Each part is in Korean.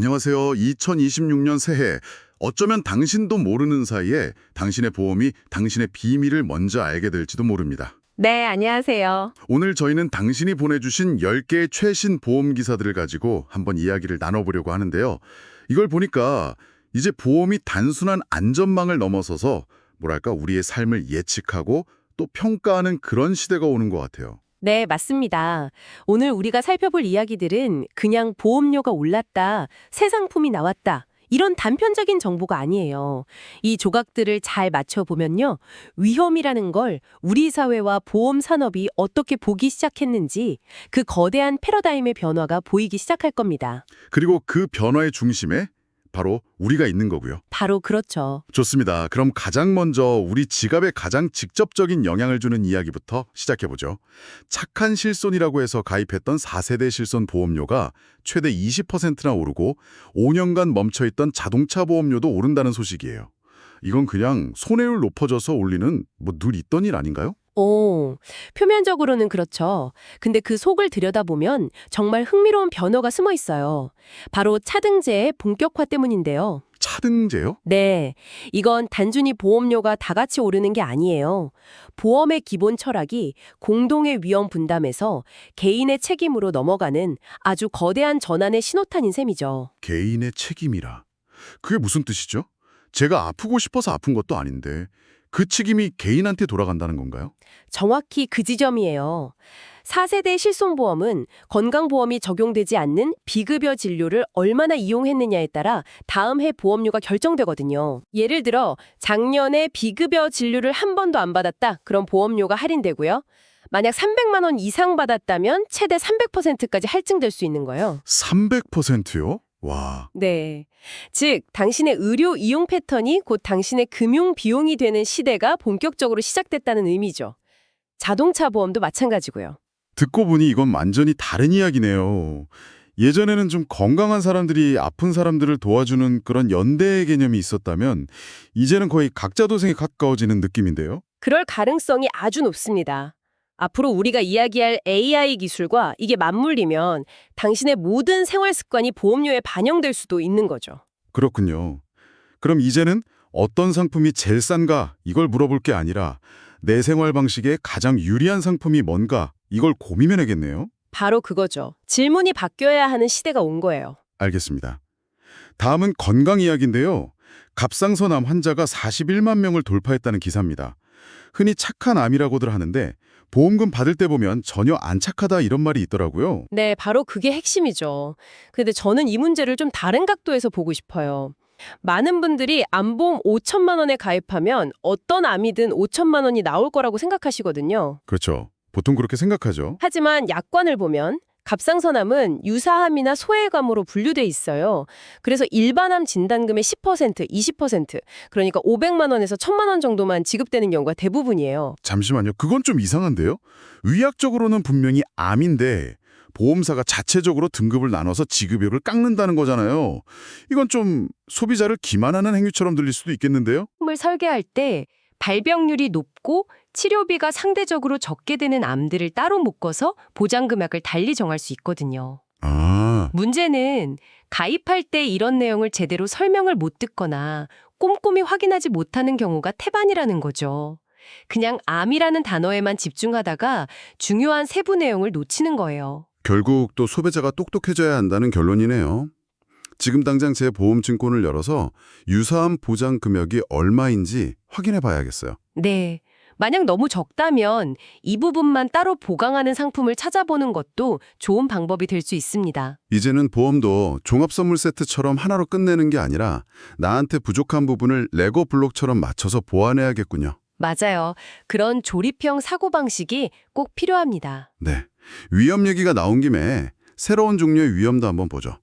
안녕하세요. 2026년 새해. 어쩌면 당신도 모르는 사이에 당신의 보험이 당신의 비밀을 먼저 알게 될지도 모릅니다. 네, 안녕하세요. 오늘 저희는 당신이 보내주신 10개의 최신 보험 기사들을 가지고 한번 이야기를 나눠보려고 하는데요. 이걸 보니까 이제 보험이 단순한 안전망을 넘어서서 뭐랄까 우리의 삶을 예측하고 또 평가하는 그런 시대가 오는 것 같아요. 네, 맞습니다. 오늘 우리가 살펴볼 이야기들은 그냥 보험료가 올랐다, 새 상품이 나왔다, 이런 단편적인 정보가 아니에요. 이 조각들을 잘 맞춰보면요. 위험이라는 걸 우리 사회와 보험 산업이 어떻게 보기 시작했는지 그 거대한 패러다임의 변화가 보이기 시작할 겁니다. 그리고 그 변화의 중심에 바로 우리가 있는 거고요. 바로 그렇죠. 좋습니다. 그럼 가장 먼저 우리 지갑에 가장 직접적인 영향을 주는 이야기부터 시작해보죠. 착한 실손이라고 해서 가입했던 4세대 실손 보험료가 최대 20%나 오르고 5년간 멈춰있던 자동차 보험료도 오른다는 소식이에요. 이건 그냥 손해율 높아져서 올리는 늘 있던 일 아닌가요? 오, 표면적으로는 그렇죠. 근데 그 속을 들여다보면 정말 흥미로운 변화가 숨어 있어요. 바로 차등제의 본격화 때문인데요. 차등제요? 네, 이건 단순히 보험료가 다 같이 오르는 게 아니에요. 보험의 기본 철학이 공동의 위험 분담에서 개인의 책임으로 넘어가는 아주 거대한 전환의 신호탄인 셈이죠. 개인의 책임이라. 그게 무슨 뜻이죠? 제가 아프고 싶어서 아픈 것도 아닌데 그 책임이 개인한테 돌아간다는 건가요? 정확히 그 지점이에요. 4세대 실손보험은 건강보험이 적용되지 않는 비급여 진료를 얼마나 이용했느냐에 따라 다음 해 보험료가 결정되거든요. 예를 들어 작년에 비급여 진료를 한 번도 안 받았다. 그럼 보험료가 할인되고요. 만약 300만 원 이상 받았다면 최대 300%까지 할증될 수 있는 거예요. 300%요? 와. 네. 즉, 당신의 의료 이용 패턴이 곧 당신의 금융 비용이 되는 시대가 본격적으로 시작됐다는 의미죠. 자동차 보험도 마찬가지고요. 듣고 보니 이건 완전히 다른 이야기네요. 예전에는 좀 건강한 사람들이 아픈 사람들을 도와주는 그런 연대의 개념이 있었다면 이제는 거의 각자 도생에 가까워지는 느낌인데요. 그럴 가능성이 아주 높습니다. 앞으로 우리가 이야기할 AI 기술과 이게 맞물리면 당신의 모든 생활 습관이 보험료에 반영될 수도 있는 거죠. 그렇군요. 그럼 이제는 어떤 상품이 제일 싼가 이걸 물어볼 게 아니라 내 생활 방식에 가장 유리한 상품이 뭔가 이걸 고민해야겠네요. 바로 그거죠. 질문이 바뀌어야 하는 시대가 온 거예요. 알겠습니다. 다음은 건강 이야기인데요. 갑상선암 환자가 41만 명을 돌파했다는 기사입니다. 흔히 착한 암이라고들 하는데 보험금 받을 때 보면 전혀 안 착하다 이런 말이 있더라고요. 네, 바로 그게 핵심이죠. 근데 저는 이 문제를 좀 다른 각도에서 보고 싶어요. 많은 분들이 암보험 5천만 원에 가입하면 어떤 암이든 5천만 원이 나올 거라고 생각하시거든요. 그렇죠. 보통 그렇게 생각하죠. 하지만 약관을 보면 갑상선암은 유사암이나 소외감으로 분류돼 있어요. 그래서 일반암 진단금의 10%, 20%, 그러니까 500만 원에서 1,000만 원 정도만 지급되는 경우가 대부분이에요. 잠시만요. 그건 좀 이상한데요? 의학적으로는 분명히 암인데 보험사가 자체적으로 등급을 나눠서 지급액을 깎는다는 거잖아요. 이건 좀 소비자를 기만하는 행위처럼 들릴 수도 있겠는데요? 을 설계할 때 발병률이 높고 치료비가 상대적으로 적게 되는 암들을 따로 묶어서 보장 금액을 달리 정할 수 있거든요. 아, 문제는 가입할 때 이런 내용을 제대로 설명을 못 듣거나 꼼꼼히 확인하지 못하는 경우가 태반이라는 거죠. 그냥 암이라는 단어에만 집중하다가 중요한 세부 내용을 놓치는 거예요. 결국 또 소비자가 똑똑해져야 한다는 결론이네요. 지금 당장 제 보험증권을 열어서 유사암 보장 금액이 얼마인지 확인해 봐야겠어요. 네. 만약 너무 적다면 이 부분만 따로 보강하는 상품을 찾아보는 것도 좋은 방법이 될 수 있습니다. 이제는 보험도 종합선물 세트처럼 하나로 끝내는 게 아니라 나한테 부족한 부분을 레고 블록처럼 맞춰서 보완해야겠군요. 맞아요. 그런 조립형 사고방식이 꼭 필요합니다. 네. 위험 얘기가 나온 김에 새로운 종류의 위험도 한번 보죠.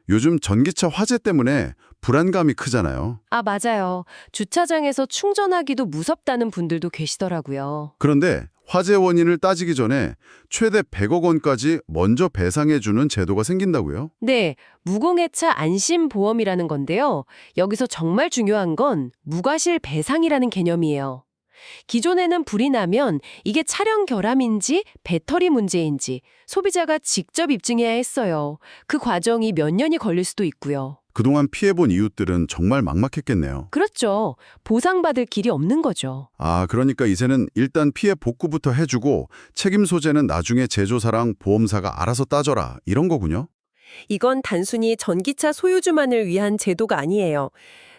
요즘 전기차 화재 때문에 불안감이 크잖아요. 아, 맞아요. 주차장에서 충전하기도 무섭다는 분들도 계시더라고요. 그런데 화재 원인을 따지기 전에 최대 100억 원까지 먼저 배상해주는 제도가 생긴다고요? 네, 무공해차 안심보험이라는 건데요. 여기서 정말 중요한 건 무과실 배상이라는 개념이에요. 기존에는 불이 나면 이게 차량 결함인지 배터리 문제인지 소비자가 직접 입증해야 했어요. 그 과정이 몇 년이 걸릴 수도 있고요. 그동안 피해본 이웃들은 정말 막막했겠네요. 그렇죠. 보상받을 길이 없는 거죠. 아, 그러니까 이제는 일단 피해 복구부터 해주고 책임 소재는 나중에 제조사랑 보험사가 알아서 따져라 이런 거군요. 이건 단순히 전기차 소유주만을 위한 제도가 아니에요.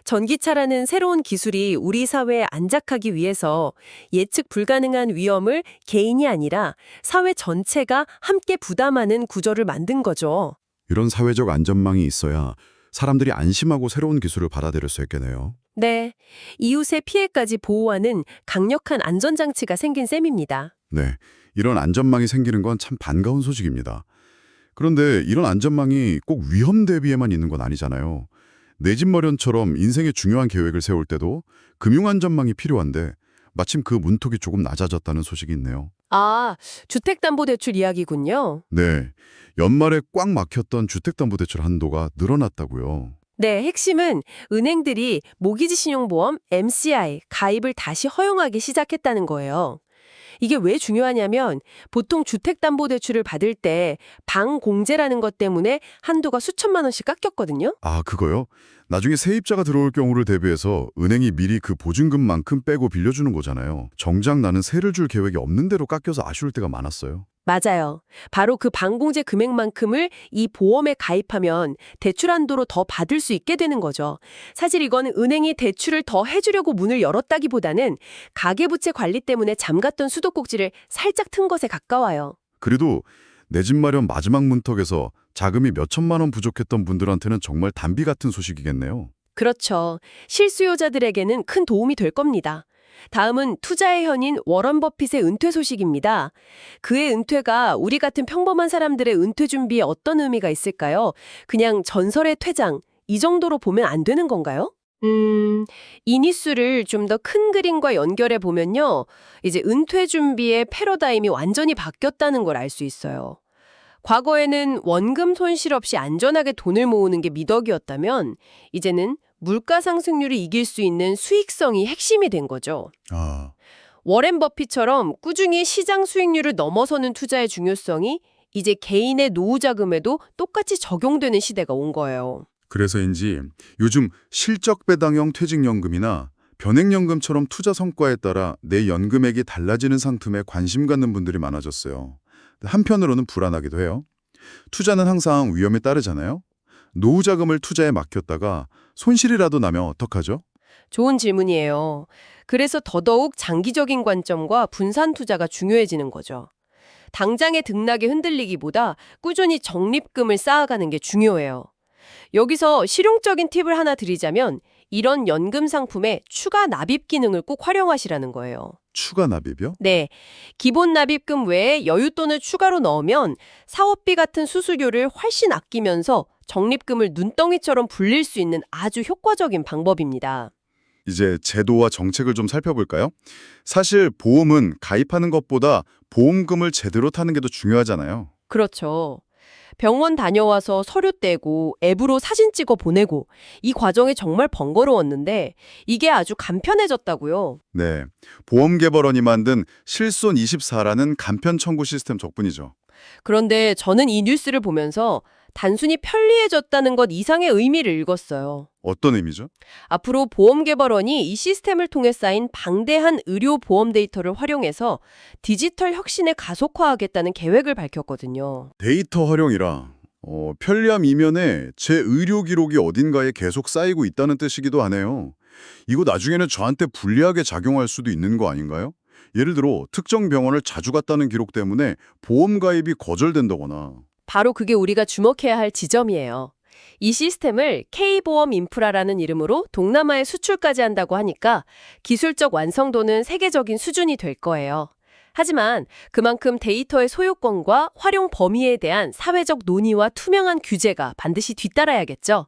전기차라는 새로운 기술이 우리 사회에 안착하기 위해서 예측 불가능한 위험을 개인이 아니라 사회 전체가 함께 부담하는 구조를 만든 거죠. 이런 사회적 안전망이 있어야 사람들이 안심하고 새로운 기술을 받아들일 수 있겠네요. 네, 이웃의 피해까지 보호하는 강력한 안전장치가 생긴 셈입니다. 네, 이런 안전망이 생기는 건 참 반가운 소식입니다. 그런데 이런 안전망이 꼭 위험 대비에만 있는 건 아니잖아요. 내 집 마련처럼 인생의 중요한 계획을 세울 때도 금융안전망이 필요한데 마침 그 문턱이 조금 낮아졌다는 소식이 있네요. 아, 주택담보대출 이야기군요. 네, 연말에 꽉 막혔던 주택담보대출 한도가 늘어났다고요. 네, 핵심은 은행들이 모기지 신용보험 MCI 가입을 다시 허용하기 시작했다는 거예요. 이게 왜 중요하냐면 보통 주택담보대출을 받을 때 방공제라는 것 때문에 한도가 수천만 원씩 깎였거든요. 아, 그거요? 나중에 세입자가 들어올 경우를 대비해서 은행이 미리 그 보증금만큼 빼고 빌려주는 거잖아요. 정작 나는 세를 줄 계획이 없는 대로 깎여서 아쉬울 때가 많았어요. 맞아요. 바로 그 방공제 금액만큼을 이 보험에 가입하면 대출 한도로 더 받을 수 있게 되는 거죠. 사실 이건 은행이 대출을 더 해주려고 문을 열었다기보다는 가계부채 관리 때문에 잠갔던 수도꼭지를 살짝 튼 것에 가까워요. 그래도 내 집 마련 마지막 문턱에서 자금이 몇 천만 원 부족했던 분들한테는 정말 단비 같은 소식이겠네요. 그렇죠. 실수요자들에게는 큰 도움이 될 겁니다. 다음은 투자의 현인 워런 버핏의 은퇴 소식입니다. 그의 은퇴가 우리 같은 평범한 사람들의 은퇴 준비에 어떤 의미가 있을까요? 그냥 전설의 퇴장, 이 정도로 보면 안 되는 건가요? 이 뉴스를 좀 더 큰 그림과 연결해 보면요. 이제 은퇴 준비의 패러다임이 완전히 바뀌었다는 걸 알 수 있어요. 과거에는 원금 손실 없이 안전하게 돈을 모으는 게 미덕이었다면 이제는 물가 상승률을 이길 수 있는 수익성이 핵심이 된 거죠. 아, 워렌 버핏처럼 꾸준히 시장 수익률을 넘어서는 투자의 중요성이 이제 개인의 노후 자금에도 똑같이 적용되는 시대가 온 거예요. 그래서인지 요즘 실적 배당형 퇴직연금이나 변액연금처럼 투자 성과에 따라 내 연금액이 달라지는 상품에 관심 갖는 분들이 많아졌어요. 한편으로는 불안하기도 해요. 투자는 항상 위험에 따르잖아요. 노후 자금을 투자에 맡겼다가 손실이라도 나면 어떡하죠? 좋은 질문이에요. 그래서 더더욱 장기적인 관점과 분산 투자가 중요해지는 거죠. 당장의 등락에 흔들리기보다 꾸준히 적립금을 쌓아가는 게 중요해요. 여기서 실용적인 팁을 하나 드리자면 이런 연금 상품에 추가 납입 기능을 꼭 활용하시라는 거예요. 추가 납입이요? 네, 기본 납입금 외에 여윳돈을 추가로 넣으면 사업비 같은 수수료를 훨씬 아끼면서 적립금을 눈덩이처럼 불릴 수 있는 아주 효과적인 방법입니다. 이제 제도와 정책을 좀 살펴볼까요? 사실 보험은 가입하는 것보다 보험금을 제대로 타는 게 더 중요하잖아요. 그렇죠. 병원 다녀와서 서류 떼고 앱으로 사진 찍어 보내고 이 과정이 정말 번거로웠는데 이게 아주 간편해졌다고요. 네, 보험개발원이 만든 실손24라는 간편 청구 시스템 덕분이죠. 그런데 저는 이 뉴스를 보면서 단순히 편리해졌다는 것 이상의 의미를 읽었어요. 어떤 의미죠? 앞으로 보험개발원이 이 시스템을 통해 쌓인 방대한 의료 보험 데이터를 활용해서 디지털 혁신을 가속화하겠다는 계획을 밝혔거든요. 데이터 활용이라 편리함 이면에 제 의료 기록이 어딘가에 계속 쌓이고 있다는 뜻이기도 하네요. 이거 나중에는 저한테 불리하게 작용할 수도 있는 거 아닌가요? 예를 들어 특정 병원을 자주 갔다는 기록 때문에 보험 가입이 거절된다거나. 바로 그게 우리가 주목해야 할 지점이에요. 이 시스템을 K보험 인프라라는 이름으로 동남아에 수출까지 한다고 하니까 기술적 완성도는 세계적인 수준이 될 거예요. 하지만 그만큼 데이터의 소유권과 활용 범위에 대한 사회적 논의와 투명한 규제가 반드시 뒤따라야겠죠.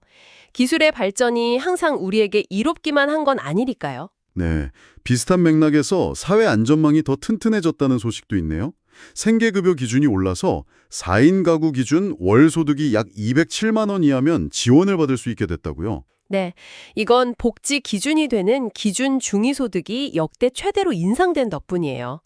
기술의 발전이 항상 우리에게 이롭기만 한 건 아니니까요. 네, 비슷한 맥락에서 사회 안전망이 더 튼튼해졌다는 소식도 있네요. 생계급여 기준이 올라서 4인 가구 기준 월 소득이 약 207만 원 이하면 지원을 받을 수 있게 됐다고요. 네, 이건 복지 기준이 되는 기준 중위소득이 역대 최대로 인상된 덕분이에요.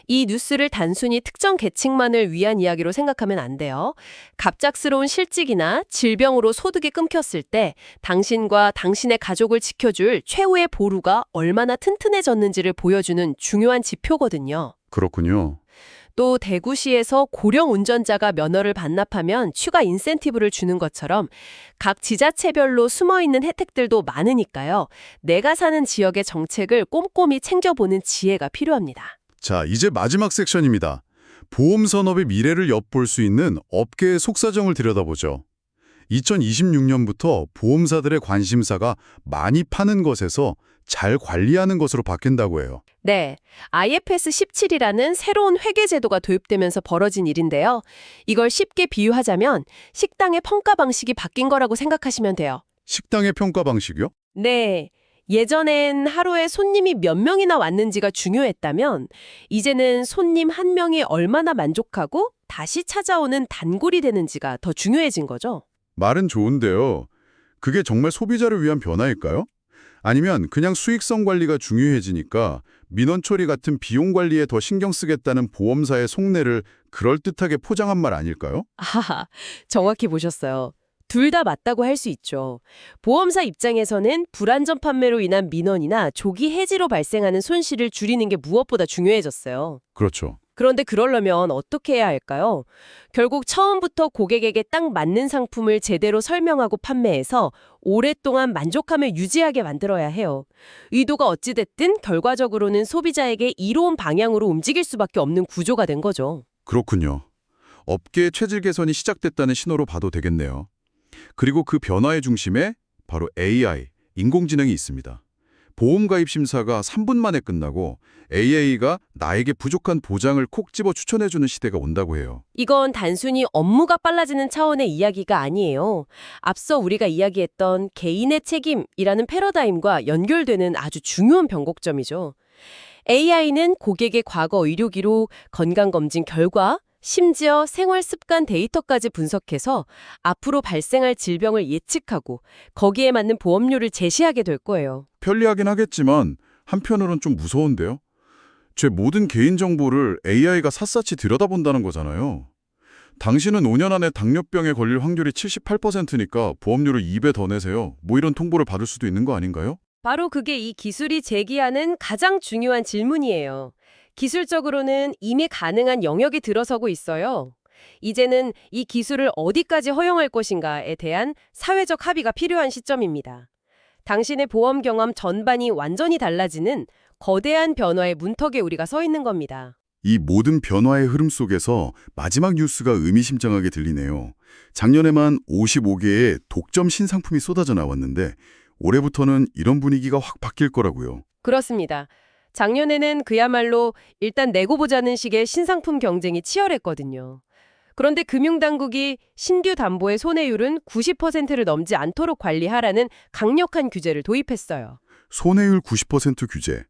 이 뉴스를 단순히 특정 계층만을 위한 이야기로 생각하면 안 돼요. 갑작스러운 실직이나 질병으로 소득이 끊겼을 때 당신과 당신의 가족을 지켜줄 최후의 보루가 얼마나 튼튼해졌는지를 보여주는 중요한 지표거든요. 그렇군요. 또 대구시에서 고령 운전자가 면허를 반납하면 추가 인센티브를 주는 것처럼 각 지자체별로 숨어있는 혜택들도 많으니까요. 내가 사는 지역의 정책을 꼼꼼히 챙겨보는 지혜가 필요합니다. 자, 이제 마지막 섹션입니다. 보험 산업의 미래를 엿볼 수 있는 업계의 속사정을 들여다보죠. 2026년부터 보험사들의 관심사가 많이 파는 것에서 잘 관리하는 것으로 바뀐다고 해요. 네, IFS 17이라는 새로운 회계 제도가 도입되면서 벌어진 일인데요. 이걸 쉽게 비유하자면 식당의 평가 방식이 바뀐 거라고 생각하시면 돼요. 식당의 평가 방식이요? 네, 예전엔 하루에 손님이 몇 명이나 왔는지가 중요했다면 이제는 손님 한 명이 얼마나 만족하고 다시 찾아오는 단골이 되는지가 더 중요해진 거죠. 말은 좋은데요. 그게 정말 소비자를 위한 변화일까요? 아니면 그냥 수익성 관리가 중요해지니까 민원 처리 같은 비용 관리에 더 신경 쓰겠다는 보험사의 속내를 그럴듯하게 포장한 말 아닐까요? 아하, 정확히 보셨어요. 둘 다 맞다고 할 수 있죠. 보험사 입장에서는 불안전 판매로 인한 민원이나 조기 해지로 발생하는 손실을 줄이는 게 무엇보다 중요해졌어요. 그렇죠. 그런데 그러려면 어떻게 해야 할까요? 결국 처음부터 고객에게 딱 맞는 상품을 제대로 설명하고 판매해서 오랫동안 만족함을 유지하게 만들어야 해요. 의도가 어찌됐든 결과적으로는 소비자에게 이로운 방향으로 움직일 수밖에 없는 구조가 된 거죠. 그렇군요. 업계의 체질 개선이 시작됐다는 신호로 봐도 되겠네요. 그리고 그 변화의 중심에 바로 AI, 인공지능이 있습니다. 보험 가입 심사가 3분 만에 끝나고 AI가 나에게 부족한 보장을 콕 집어 추천해주는 시대가 온다고 해요. 이건 단순히 업무가 빨라지는 차원의 이야기가 아니에요. 앞서 우리가 이야기했던 개인의 책임이라는 패러다임과 연결되는 아주 중요한 변곡점이죠. AI는 고객의 과거 의료 기록, 건강검진 결과, 심지어 생활 습관 데이터까지 분석해서 앞으로 발생할 질병을 예측하고 거기에 맞는 보험료를 제시하게 될 거예요. 편리하긴 하겠지만 한편으론 좀 무서운데요. 제 모든 개인정보를 AI가 샅샅이 들여다본다는 거잖아요. 당신은 5년 안에 당뇨병에 걸릴 확률이 78%니까 보험료를 2배 더 내세요. 뭐 이런 통보를 받을 수도 있는 거 아닌가요? 바로 그게 이 기술이 제기하는 가장 중요한 질문이에요. 기술적으로는 이미 가능한 영역이 들어서고 있어요. 이제는 이 기술을 어디까지 허용할 것인가에 대한 사회적 합의가 필요한 시점입니다. 당신의 보험 경험 전반이 완전히 달라지는 거대한 변화의 문턱에 우리가 서 있는 겁니다. 이 모든 변화의 흐름 속에서 마지막 뉴스가 의미심장하게 들리네요. 작년에만 55개의 독점 신상품이 쏟아져 나왔는데 올해부터는 이런 분위기가 확 바뀔 거라고요. 그렇습니다. 작년에는 그야말로 일단 내고 보자는 식의 신상품 경쟁이 치열했거든요. 그런데 금융당국이 신규 담보의 손해율은 90%를 넘지 않도록 관리하라는 강력한 규제를 도입했어요. 손해율 90% 규제.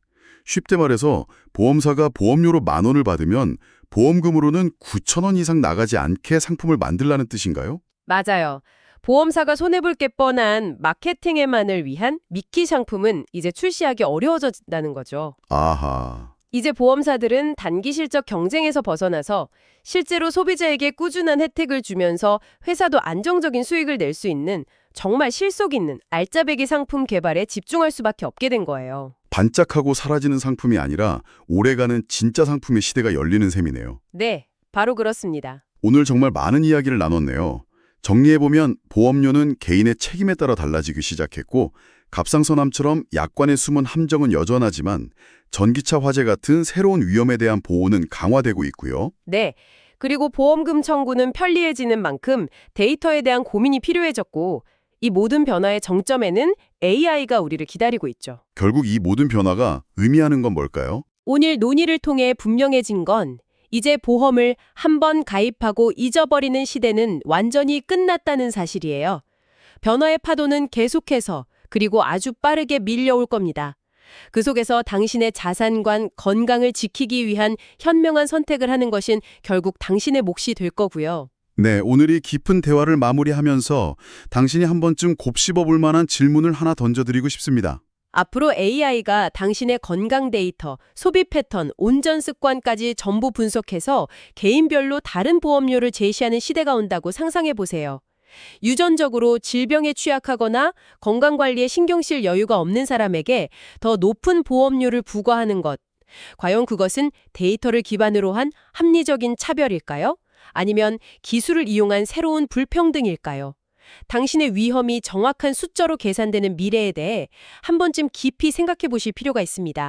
쉽게 말해서 보험사가 보험료로 10,000원을 받으면 보험금으로는 9,000원 이상 나가지 않게 상품을 만들라는 뜻인가요? 맞아요. 보험사가 손해볼 게 뻔한 마케팅에만을 위한 미끼 상품은 이제 출시하기 어려워진다는 거죠. 아하. 이제 보험사들은 단기 실적 경쟁에서 벗어나서 실제로 소비자에게 꾸준한 혜택을 주면서 회사도 안정적인 수익을 낼 수 있는 정말 실속 있는 알짜배기 상품 개발에 집중할 수밖에 없게 된 거예요. 반짝하고 사라지는 상품이 아니라 오래가는 진짜 상품의 시대가 열리는 셈이네요. 네, 바로 그렇습니다. 오늘 정말 많은 이야기를 나눴네요. 정리해보면 보험료는 개인의 책임에 따라 달라지기 시작했고 갑상선암처럼 약관에 숨은 함정은 여전하지만 전기차 화재 같은 새로운 위험에 대한 보호는 강화되고 있고요. 네, 그리고 보험금 청구는 편리해지는 만큼 데이터에 대한 고민이 필요해졌고 이 모든 변화의 정점에는 AI가 우리를 기다리고 있죠. 결국 이 모든 변화가 의미하는 건 뭘까요? 오늘 논의를 통해 분명해진 건 이제 보험을 한 번 가입하고 잊어버리는 시대는 완전히 끝났다는 사실이에요. 변화의 파도는 계속해서 그리고 아주 빠르게 밀려올 겁니다. 그 속에서 당신의 자산관, 건강을 지키기 위한 현명한 선택을 하는 것은 결국 당신의 몫이 될 거고요. 네, 오늘 이 깊은 대화를 마무리하면서 당신이 한 번쯤 곱씹어 볼 만한 질문을 하나 던져드리고 싶습니다. 앞으로 AI가 당신의 건강 데이터, 소비 패턴, 운전 습관까지 전부 분석해서 개인별로 다른 보험료를 제시하는 시대가 온다고 상상해 보세요. 유전적으로 질병에 취약하거나 건강관리에 신경 쓸 여유가 없는 사람에게 더 높은 보험료를 부과하는 것. 과연 그것은 데이터를 기반으로 한 합리적인 차별일까요? 아니면 기술을 이용한 새로운 불평등일까요? 당신의 위험이 정확한 숫자로 계산되는 미래에 대해 한 번쯤 깊이 생각해 보실 필요가 있습니다.